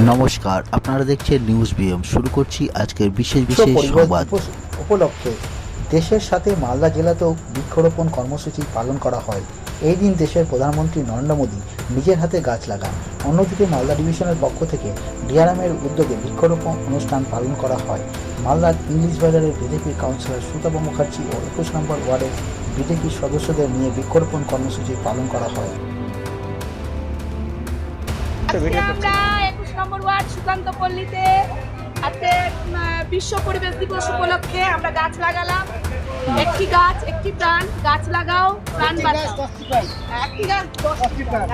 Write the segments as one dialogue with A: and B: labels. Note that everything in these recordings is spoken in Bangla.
A: নমস্কার, আপনারা দেখছেন নিউজ বিএম। শুরু করছি আজকের বিশেষ সংবাদ।
B: উপলক্ষে দেশের সাথে মালদা জেলাতেও বৃক্ষরোপণ কর্মসূচি পালন করা হয়। এই দিন দেশের প্রধানমন্ত্রী নরেন্দ্র মোদী নিজের হাতে গাছ লাগান। অন্যদিকে মালদা ডিভিশনের পক্ষ থেকে ডিআরএমের উদ্যোগে বৃক্ষরোপণ অনুষ্ঠান পালন করা হয়। মালদার ইংলিশ বাজারের বিজেপির কাউন্সিলর সুতপা মুখার্জি ও 21 নম্বর ওয়ার্ডের বিজেপির সদস্যদের নিয়ে বৃক্ষরোপণ কর্মসূচি পালন করা হয়।
C: আমরা 21 নম্বর ওয়ার্ড সুকান্ত পল্লীতে আজকে বিশ্ব পরিবেশ দিবস উপলক্ষে আমরা গাছ লাগালাম। একটি গাছ একটি প্রাণ, গাছ লাগাও প্রাণ বাঁচাও। একটি গাছ 10টি প্রাণ।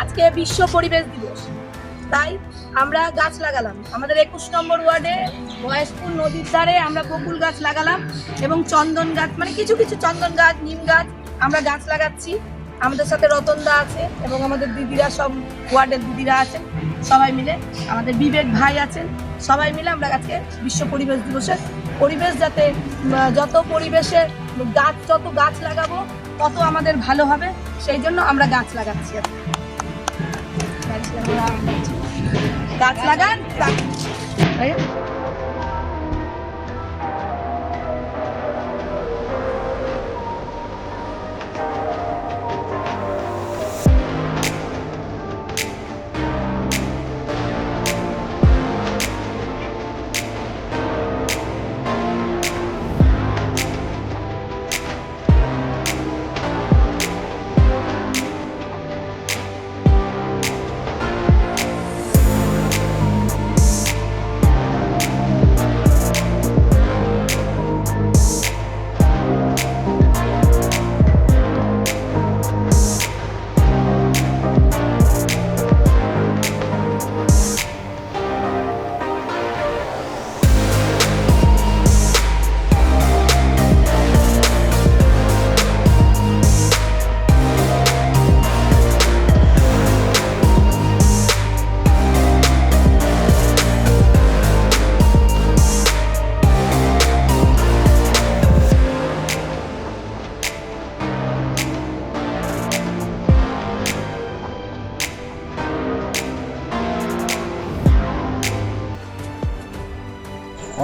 C: আজকে বিশ্ব পরিবেশ দিবস, তাই আমরা গাছ লাগালাম। আমাদের 21 নম্বর ওয়ার্ডে বয়স্পুর নদীর ধারে আমরা বকুল গাছ লাগালাম এবং চন্দন গাছ, মানে কিছু কিছু চন্দন গাছ, নিম গাছ আমরা গাছ লাগাচ্ছি। আমাদের সাথে রতনদা আছে এবং আমাদের দিদিরা, সব ওয়ার্ডের দিদিরা আছেন, সবাই মিলে, আমাদের বিবেক ভাই আছেন, সবাই মিলে আমরা আজকে বিশ্ব পরিবেশ দিবসে পরিবেশ যাতে যত পরিবেশের গাছ, যত গাছ লাগাবো তত আমাদের ভালো হবে, সেই জন্য আমরা গাছ লাগাচ্ছি। গাছ লাগান।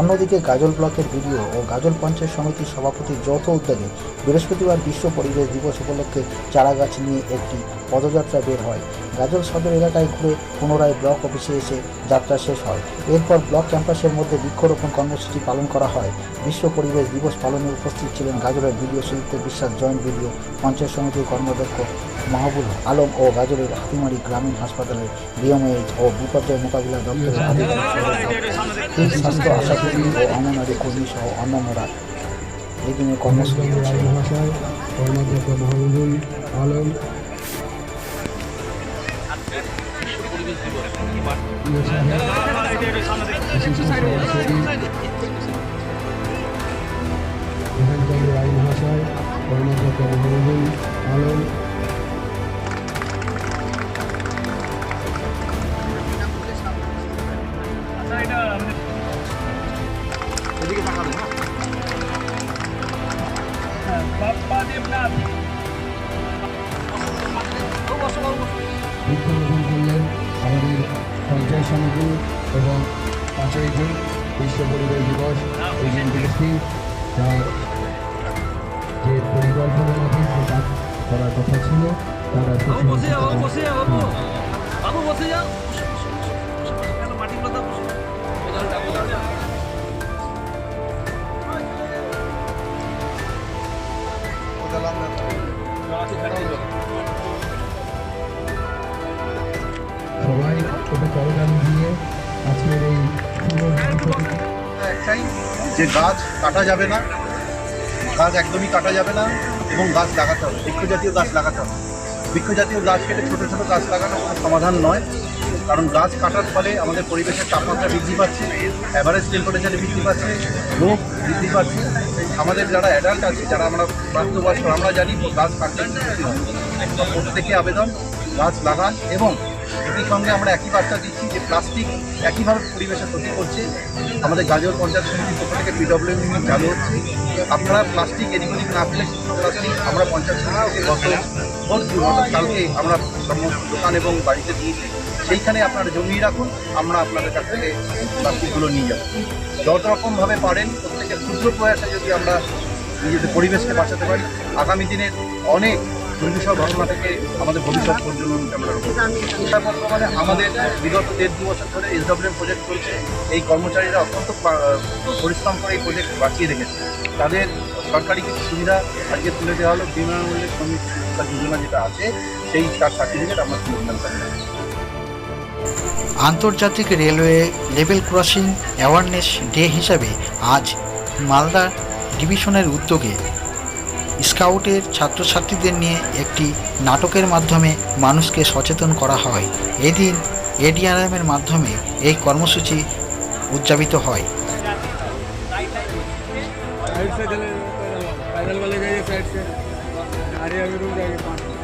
B: অন্যদিকে গাজল ব্লকের বিডিও ও গাজল পঞ্চায়েত সমিতির সভাপতির যৌথ উদ্যোগে বৃহস্পতিবার বিশ্ব পরিবেশ দিবস উপলক্ষে চারা গাছ নিয়ে একটি পদযাত্রা বের হয়। গাজল সদর এলাকায় ঘুরে পুনরায় ব্লক অফিসে এসে যাত্রা শেষ হয়। এরপর ব্লক ক্যাম্পাসের মধ্যে বৃক্ষরোপণ কর্মসূচি পালন করা হয়। বিশ্ব পরিবেশ দিবস পালনে উপস্থিত ছিলেন গাজলের বিডিও সুদীপ্ত বিশ্বাস, জয়েন্ট বিডিও, পঞ্চায়েত সমিতির কর্মাধ্যক্ষ মাহবুব আলম ও গাজলের হাতিমারি গ্রামীণ হাসপাতালের বিএমএইচ ও বিপর্যয় মোকাবিলা দপ্তরের আধিকারিক, স্বাস্থ্য আশাকর্মী ও অঙ্গনওয়াড়ি কর্মী সহ অন্যান্যরা এই দিনের কর্মসূচি
D: কর্মাধ্যক্ষ মাহবুবুল আলম রায় মহাশয়, কর্মাধ্যক্ষ মাহবুবুল আলম, বৃক্ষরোপণ করলেন আমাদের পঞ্চায়েত সমিতি এবং পঞ্চায়েতে বিশ্ব পরিবেশ দিবস এই দিনটি তার যে পরিকল্পনা মাফিক যে কাজ করার কথা ছিল তারা সবাই ওটা করগান দিয়ে আজকের এই
E: একটাই যে গাছ কাটা যাবে না, গাছ একদমই কাটা যাবে না এবং গাছ লাগাতে হবে, বৃক্ষজাতীয় গাছ লাগাতে হবে। বৃক্ষজাতীয় গাছ কেটে ছোটো ছোটো গাছ লাগানো কোনো সমাধান নয়, কারণ গাছ কাটার ফলে আমাদের পরিবেশের তাপমাত্রা বৃদ্ধি পাচ্ছে, অ্যাভারেজ টেম্পারেচারে বৃদ্ধি পাচ্ছে, রোগ বৃদ্ধি পাচ্ছে। আমাদের যারা অ্যাডাল্ট আছে, যারা আমরা প্রাপ্তবয়স্ক, আমরা জানি গাছ কাটলে ক্ষতি হয়। প্রত্যেকে আবেদন গাছ লাগান এবং এটির সঙ্গে আমরা একই বার্তা দিচ্ছি যে প্লাস্টিক একইভাবে পরিবেশের ক্ষতি করছে। আমাদের গাজল পঞ্চায়েত সমিতির পক্ষ থেকে পিডব্লিউডি চালু হচ্ছে, আপনারা প্লাস্টিক এদিক ওদিক না ফেলে শুকনো প্লাস্টিক আমরা পঞ্চায়েত কালকে আমরা সমস্ত দোকান এবং বাড়িতে দিয়েছি, সেইখানে আপনারা জমিয়ে রাখুন, আমরা আপনাদের কাছ থেকে প্লাস্টিকগুলো নিয়ে যাব। যত রকমভাবে পারেন প্রত্যেকের ক্ষুদ্র প্রয়াসে যদি আমরা নিজেদের পরিবেশকে বাঁচাতে পারি, আগামী দিনের অনেক দুর্বিষহ ঘটনা থেকে আমাদের ভবিষ্যৎ পর্যন্ত আমরা বর্তমানে আমাদের বিগত 1.5-2 বছর ধরে SWM প্রজেক্ট চলছে। এই কর্মচারীরা অত্যন্ত পরিশ্রম করে এই প্রজেক্ট বাঁচিয়ে রেখেছে। তাদের সরকারি কিছু সুবিধা আজকে তুলে দেওয়া হলো, বিনামূল্যে শ্রমিক শিক্ষা যোজনা যেটা আছে সেই তার সার্টিফিকেট আমরা তুলে দিলাম।
F: আন্তর্জাতিক railway level crossing awareness day হিসাবে আজ মালদা ডিভিশনের উদ্যোগে স্কাউটের ছাত্রছাত্রীদের নিয়ে একটি নাটকের মাধ্যমে মানুষকে সচেতন করা হয়। এদিন এডিআরএমের মাধ্যমে এই কর্মসূচি উদযাপিত হয়।
G: साइड से चले पैदल वाले जाइए, साइड से गाड़ी अभी रुक जाएगी 5 मिनट।